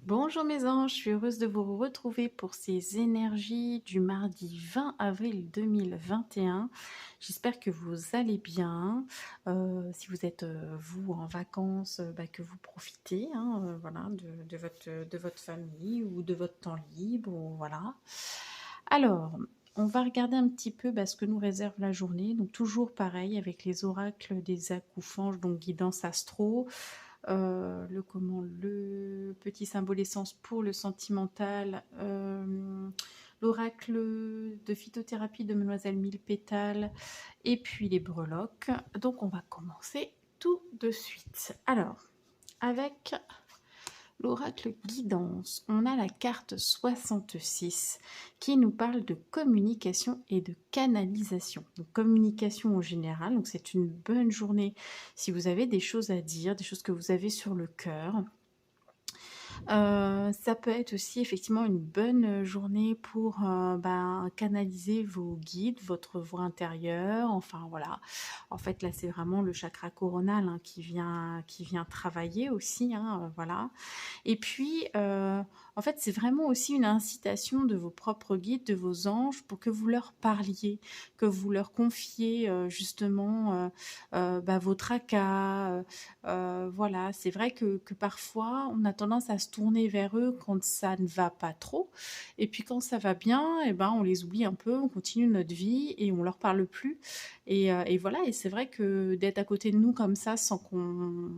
Bonjour mes anges, je suis heureuse de vous retrouver pour ces énergies du mardi 20 avril 2021. J'espère que vous allez bien. Si vous êtes vous en vacances, que vous profitez voilà, de votre famille ou de votre temps libre. Voilà. Alors, on va regarder un petit peu ce que nous réserve la journée. Donc toujours pareil avec les oracles des accoufanges, donc guidance astro. Le petit symbole essence pour le sentimental, l'oracle de phytothérapie de Mademoiselle Mille Pétales et puis les breloques. Donc on va commencer tout de suite. Alors, avec l'oracle guidance, on a la carte 66 qui nous parle de communication et de canalisation. Donc communication en général, donc c'est une bonne journée si vous avez des choses à dire, des choses que vous avez sur le cœur. Ça peut être aussi effectivement une bonne journée pour, canaliser vos guides, votre voix intérieure, enfin voilà. En fait, là, c'est vraiment le chakra coronal, qui vient travailler aussi, voilà. Et puis, en fait, c'est vraiment aussi une incitation de vos propres guides, de vos anges, pour que vous leur parliez, que vous leur confiez, justement, vos tracas, voilà. C'est vrai que parfois, on a tendance à se tourner vers eux quand ça ne va pas trop et puis quand ça va bien et on les oublie un peu, on continue notre vie et on leur parle plus et voilà. Et c'est vrai que d'être à côté de nous comme ça, sans qu'on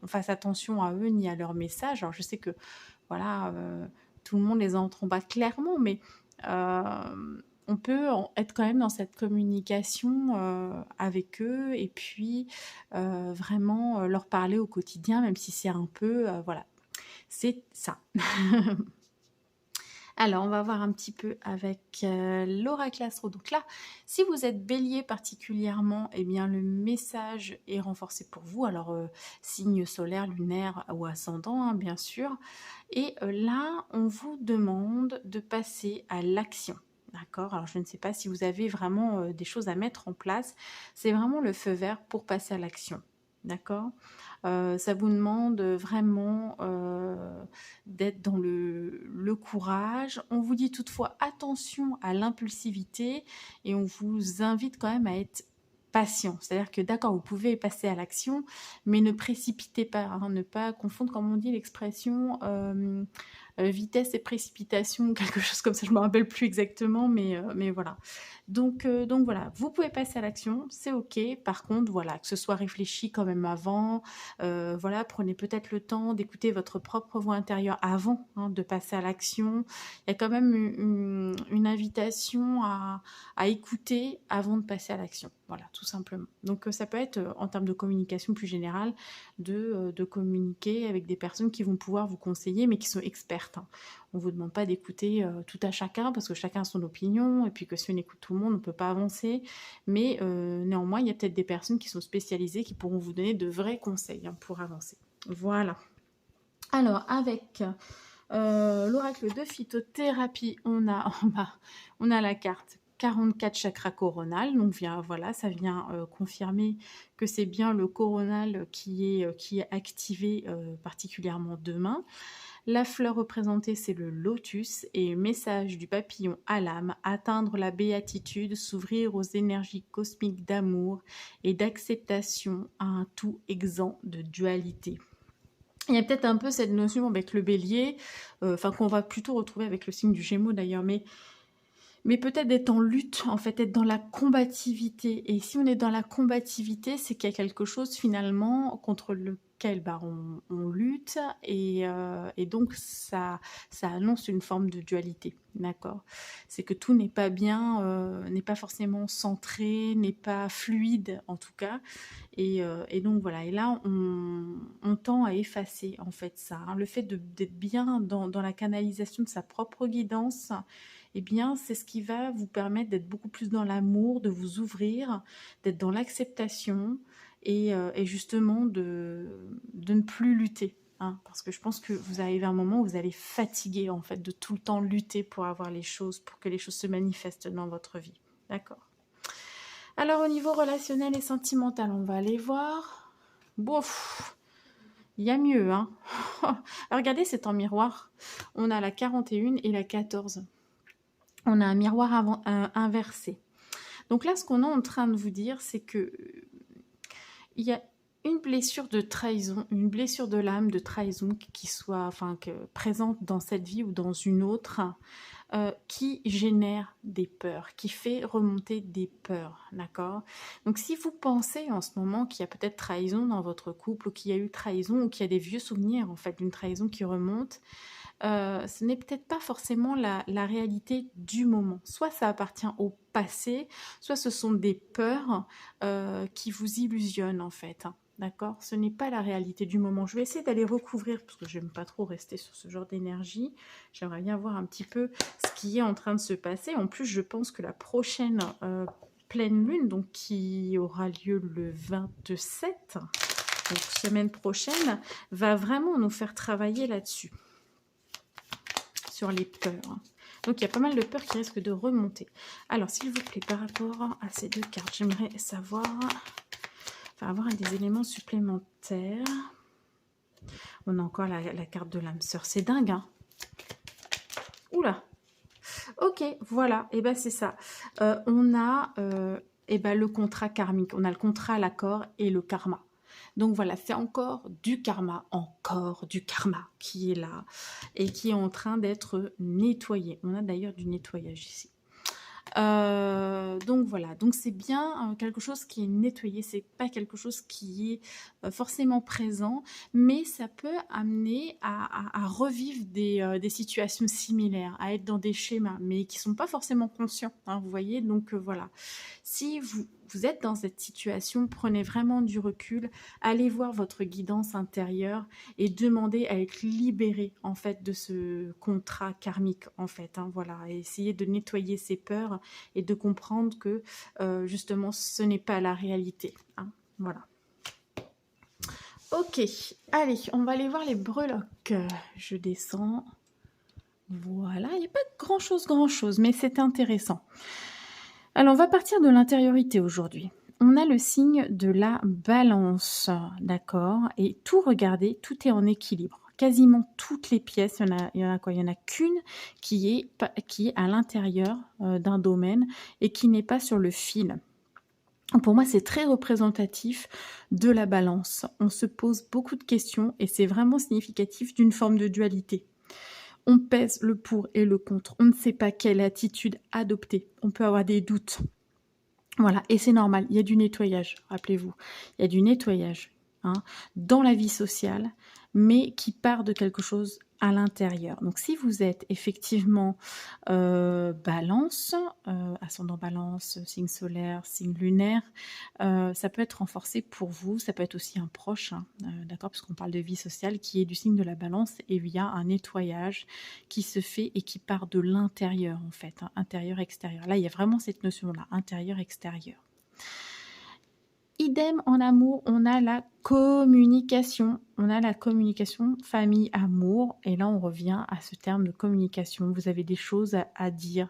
fasse attention à eux ni à leurs messages. Alors je sais que voilà, tout le monde les entend pas clairement, mais on peut être quand même dans cette communication avec eux et puis vraiment leur parler au quotidien, même si c'est un peu, voilà, c'est ça. Alors, on va voir un petit peu avec l'oracle astro. Donc là, si vous êtes bélier particulièrement, eh bien, le message est renforcé pour vous. Alors, signe solaire, lunaire ou ascendant, bien sûr. Et là, on vous demande de passer à l'action. D'accord? Alors, je ne sais pas si vous avez vraiment des choses à mettre en place. C'est vraiment le feu vert pour passer à l'action. D'accord? Ça vous demande vraiment d'être dans le courage. On vous dit toutefois attention à l'impulsivité et on vous invite quand même à être patient. C'est-à-dire que d'accord, vous pouvez passer à l'action, mais ne précipitez pas, ne pas confondre, comme on dit l'expression, vitesse et précipitation, quelque chose comme ça, je ne me rappelle plus exactement, mais voilà. Donc voilà, vous pouvez passer à l'action, c'est ok. Par contre, voilà, que ce soit réfléchi quand même avant, voilà, prenez peut-être le temps d'écouter votre propre voix intérieure avant de passer à l'action. Il y a quand même une invitation à écouter avant de passer à l'action. Voilà, tout simplement. Donc ça peut être, en termes de communication plus générale, de communiquer avec des personnes qui vont pouvoir vous conseiller, mais qui sont expertes. On ne vous demande pas d'écouter tout à chacun, parce que chacun a son opinion, et puis que si on écoute tout le monde, on ne peut pas avancer. Mais néanmoins, il y a peut-être des personnes qui sont spécialisées, qui pourront vous donner de vrais conseils pour avancer. Voilà. Alors, avec l'oracle de phytothérapie, on a la carte 44 chakra coronal. Donc voilà, ça vient confirmer que c'est bien le coronal qui est activé particulièrement demain. La fleur représentée, c'est le lotus et message du papillon à l'âme, atteindre la béatitude, s'ouvrir aux énergies cosmiques d'amour et d'acceptation à un tout exempt de dualité. Il y a peut-être un peu cette notion avec le bélier, qu'on va plutôt retrouver avec le signe du Gémeaux d'ailleurs, mais peut-être d'être en lutte, en fait, être dans la combativité. Et si on est dans la combativité, c'est qu'il y a quelque chose finalement contre lequel on lutte et donc ça annonce une forme de dualité, d'accord? C'est que tout n'est pas bien, n'est pas forcément centré, n'est pas fluide en tout cas. Et donc voilà, et là on tend à effacer en fait ça, le fait d'être bien dans la canalisation de sa propre guidance. Eh bien, c'est ce qui va vous permettre d'être beaucoup plus dans l'amour, de vous ouvrir, d'être dans l'acceptation et justement de ne plus lutter. Parce que je pense que vous arrivez à un moment où vous allez fatiguer en fait de tout le temps lutter pour avoir les choses, pour que les choses se manifestent dans votre vie. D'accord? Alors au niveau relationnel et sentimental, on va aller voir. Bof, Il y a mieux, hein. Regardez, c'est en miroir. On a la 41 et la 14. On a un miroir inversé. Donc là, ce qu'on est en train de vous dire, c'est que il y a une blessure de trahison, une blessure de l'âme de trahison qui soit, enfin, présente dans cette vie ou dans une autre, qui génère des peurs, qui fait remonter des peurs, d'accord? Donc si vous pensez en ce moment qu'il y a peut-être trahison dans votre couple, ou qu'il y a eu trahison, ou qu'il y a des vieux souvenirs en fait d'une trahison qui remonte, ce n'est peut-être pas forcément la réalité du moment. Soit ça appartient au passé, soit ce sont des peurs qui vous illusionnent en fait, hein. D'accord? Ce n'est pas la réalité du moment. Je vais essayer d'aller recouvrir, parce que j'aime pas trop rester sur ce genre d'énergie. J'aimerais bien voir un petit peu ce qui est en train de se passer. En plus, je pense que la prochaine pleine lune, donc qui aura lieu le 27, donc semaine prochaine, va vraiment nous faire travailler là-dessus, sur les peurs. Donc il y a pas mal de peurs qui risquent de remonter. Alors s'il vous plaît, par rapport à ces deux cartes, j'aimerais savoir, enfin avoir des éléments supplémentaires. On a encore la carte de l'âme sœur, c'est dingue, hein. Oula. Ok, voilà, et ben c'est ça. On a le contrat karmique, on a le contrat, l'accord et le karma. Donc voilà, c'est encore du karma qui est là et qui est en train d'être nettoyé. On a d'ailleurs du nettoyage ici. Donc voilà, donc c'est bien quelque chose qui est nettoyé, c'est pas quelque chose qui est forcément présent, mais ça peut amener à revivre des situations similaires, à être dans des schémas, mais qui sont pas forcément conscients, hein, vous voyez, donc voilà. Si vous êtes dans cette situation, prenez vraiment du recul, allez voir votre guidance intérieure et demandez à être libéré en fait de ce contrat karmique en fait, hein, voilà, et essayez de nettoyer ces peurs et de comprendre que justement ce n'est pas la réalité, hein, voilà. Ok, allez, on va aller voir les breloques. Je descends. Voilà, il n'y a pas grand chose, mais c'est intéressant. Alors, on va partir de l'intériorité aujourd'hui. On a le signe de la balance, d'accord? Et tout, regardez, tout est en équilibre. Quasiment toutes les pièces, il y en a qu'une qui est à l'intérieur d'un domaine et qui n'est pas sur le fil. Pour moi, c'est très représentatif de la balance. On se pose beaucoup de questions et c'est vraiment significatif d'une forme de dualité. On pèse le pour et le contre. On ne sait pas quelle attitude adopter. On peut avoir des doutes. Voilà, et c'est normal. Il y a du nettoyage, rappelez-vous. Il y a du nettoyage, hein, dans la vie sociale, mais qui part de quelque chose à l'intérieur. Donc si vous êtes effectivement balance, ascendant balance, signe solaire, signe lunaire, ça peut être renforcé pour vous, ça peut être aussi un proche, hein, d'accord, parce qu'on parle de vie sociale qui est du signe de la balance, et il y a un nettoyage qui se fait et qui part de l'intérieur en fait, hein, intérieur-extérieur. Là, il y a vraiment cette notion-là, intérieur-extérieur. Idem en amour, on a la communication. On a la communication famille-amour. Et là, on revient à ce terme de communication. Vous avez des choses à dire.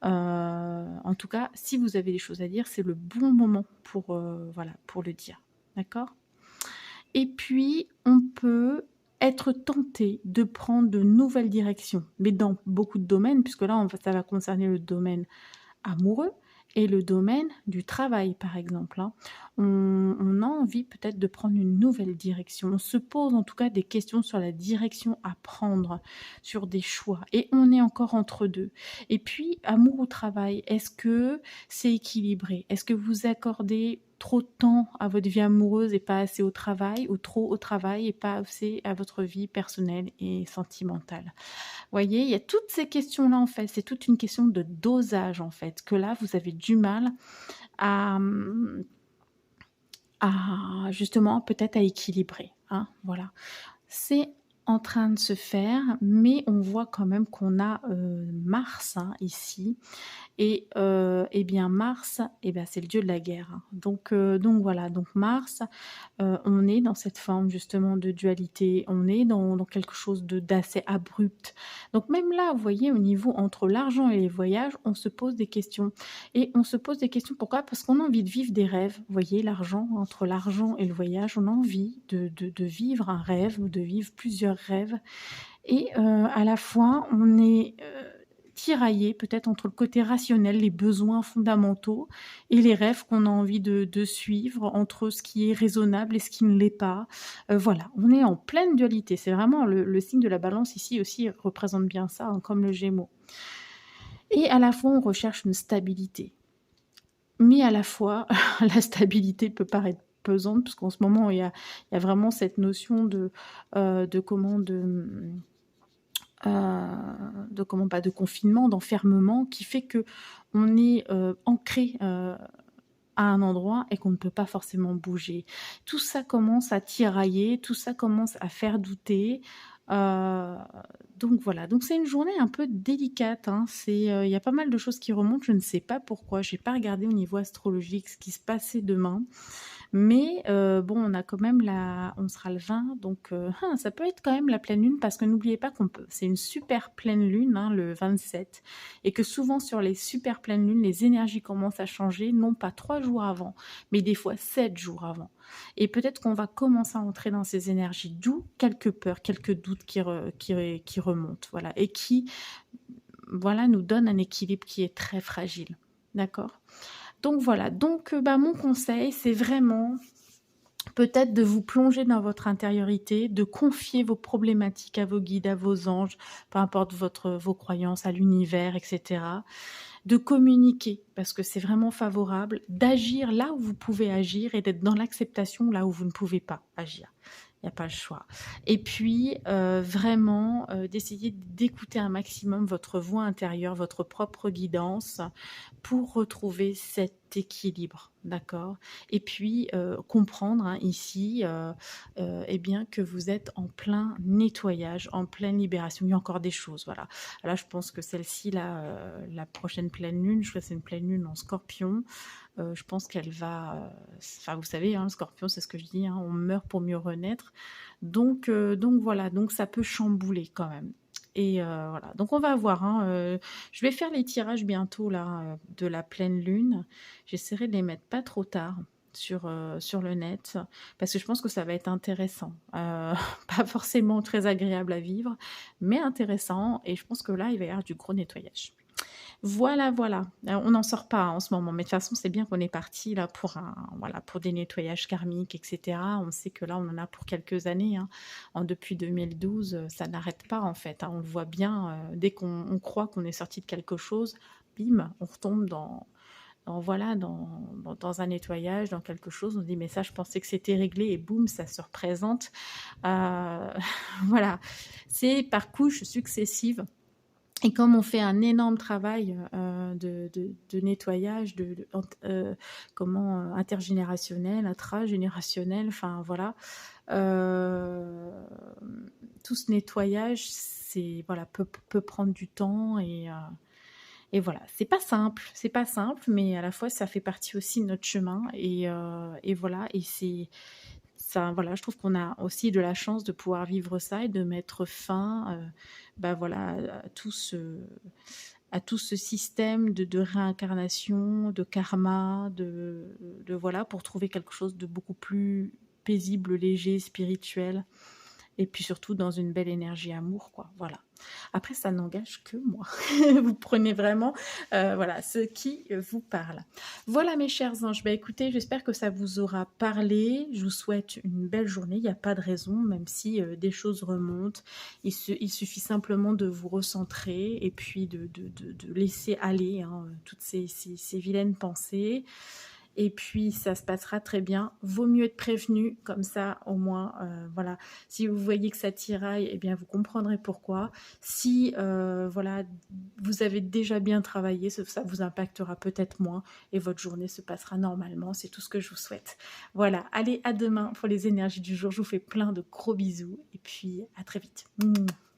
En tout cas, si vous avez des choses à dire, c'est le bon moment pour le dire. D'accord ? Et puis, on peut être tenté de prendre de nouvelles directions. Mais dans beaucoup de domaines, puisque là, ça va concerner le domaine amoureux et le domaine du travail, par exemple, hein. On a envie peut-être de prendre une nouvelle direction. On se pose en tout cas des questions sur la direction à prendre, sur des choix. Et on est encore entre deux. Et puis, amour ou travail, est-ce que c'est équilibré? Est-ce que vous accordez trop de temps à votre vie amoureuse et pas assez au travail, ou trop au travail et pas assez à votre vie personnelle et sentimentale? Voyez, il y a toutes ces questions-là, en fait. C'est toute une question de dosage, en fait, que là, vous avez du mal à justement, peut-être à équilibrer, hein, voilà. C'est en train de se faire, mais on voit quand même qu'on a Mars hein, ici. Et bien Mars, c'est le dieu de la guerre. Hein. Donc voilà, donc Mars, on est dans cette forme justement de dualité, on est dans quelque chose d'assez abrupt. Donc même là, vous voyez, au niveau entre l'argent et les voyages, on se pose des questions. Et on se pose des questions, pourquoi? Parce qu'on a envie de vivre des rêves. Vous voyez, l'argent, entre l'argent et le voyage, on a envie de vivre un rêve ou de vivre plusieurs rêves. Et à la fois, on est tiraillé peut-être entre le côté rationnel, les besoins fondamentaux et les rêves qu'on a envie de suivre, entre ce qui est raisonnable et ce qui ne l'est pas. Voilà, on est en pleine dualité. C'est vraiment le signe de la balance ici aussi représente bien ça, hein, comme le Gémeaux. Et à la fois, on recherche une stabilité. Mais à la fois, la stabilité peut paraître pesante, parce qu'en ce moment, il y a vraiment cette notion de confinement, d'enfermement, qui fait que on est ancré à un endroit et qu'on ne peut pas forcément bouger. Tout ça commence à tirailler, tout ça commence à faire douter. Euh, donc voilà, donc c'est une journée un peu délicate. Hein. Il y a pas mal de choses qui remontent. Je ne sais pas pourquoi. J'ai pas regardé au niveau astrologique ce qui se passait demain. Mais bon, on a quand même on sera le 20, donc ça peut être quand même la pleine lune, parce que n'oubliez pas c'est une super pleine lune, hein, le 27, et que souvent sur les super pleines lunes, les énergies commencent à changer, non pas 3 jours avant, mais des fois 7 jours avant. Et peut-être qu'on va commencer à entrer dans ces énergies, d'où quelques peurs, quelques doutes qui remontent, voilà, et qui, voilà, nous donnent un équilibre qui est très fragile, d'accord ? Donc voilà, donc mon conseil, c'est vraiment peut-être de vous plonger dans votre intériorité, de confier vos problématiques à vos guides, à vos anges, peu importe vos croyances, à l'univers, etc. De communiquer, parce que c'est vraiment favorable, d'agir là où vous pouvez agir et d'être dans l'acceptation là où vous ne pouvez pas agir. Il n'y a pas le choix. Et puis, vraiment, d'essayer d'écouter un maximum votre voix intérieure, votre propre guidance, pour retrouver cet équilibre, d'accord? Et puis, comprendre hein, ici bien, que vous êtes en plein nettoyage, en pleine libération. Il y a encore des choses, voilà. Là, je pense que celle-ci, la prochaine pleine lune, je crois que c'est une pleine lune en Scorpion, je pense qu'elle va... Enfin, vous savez, hein, le Scorpion, c'est ce que je dis, hein, on meurt pour mieux renaître. Donc voilà, donc ça peut chambouler quand même. Et voilà, donc on va voir. Hein, je vais faire les tirages bientôt là de la pleine lune. J'essaierai de les mettre pas trop tard sur le net, parce que je pense que ça va être intéressant. Pas forcément très agréable à vivre, mais intéressant. Et je pense que là, il va y avoir du gros nettoyage. Voilà, voilà. On n'en sort pas hein, en ce moment, mais de toute façon, c'est bien qu'on est parti là pour des nettoyages karmiques, etc. On sait que là, on en a pour quelques années. Hein. Depuis 2012, ça n'arrête pas en fait. Hein. On le voit bien, dès qu'on croit qu'on est sorti de quelque chose, bim, on retombe dans un nettoyage, dans quelque chose. On se dit, mais ça, je pensais que c'était réglé, et boum, ça se représente. Voilà. C'est par couches successives. Et comme on fait un énorme travail de nettoyage, intergénérationnel, intragénérationnel, enfin voilà, tout ce nettoyage, peut prendre du temps et voilà, c'est pas simple, mais à la fois ça fait partie aussi de notre chemin et voilà, et c'est ça, voilà, je trouve qu'on a aussi de la chance de pouvoir vivre ça et de mettre fin, voilà, à tout ce système de réincarnation, de karma, voilà, pour trouver quelque chose de beaucoup plus paisible, léger, spirituel, et puis surtout dans une belle énergie amour, quoi. Voilà. Après, ça n'engage que moi. Vous prenez vraiment voilà, ce qui vous parle. Voilà mes chers anges. Écoutez, j'espère que ça vous aura parlé. Je vous souhaite une belle journée. Il n'y a pas de raison, même si des choses remontent. Il suffit simplement de vous recentrer et puis de laisser aller hein, toutes ces vilaines pensées. et puis ça se passera très bien. Vaut mieux être prévenu, comme ça au moins, voilà, si vous voyez que ça tiraille, eh bien vous comprendrez pourquoi. Si, voilà, vous avez déjà bien travaillé, ça vous impactera peut-être moins et votre journée se passera normalement. C'est tout ce que je vous souhaite. Voilà, allez, à demain pour les énergies du jour. Je vous fais plein de gros bisous et puis à très vite. Mouah.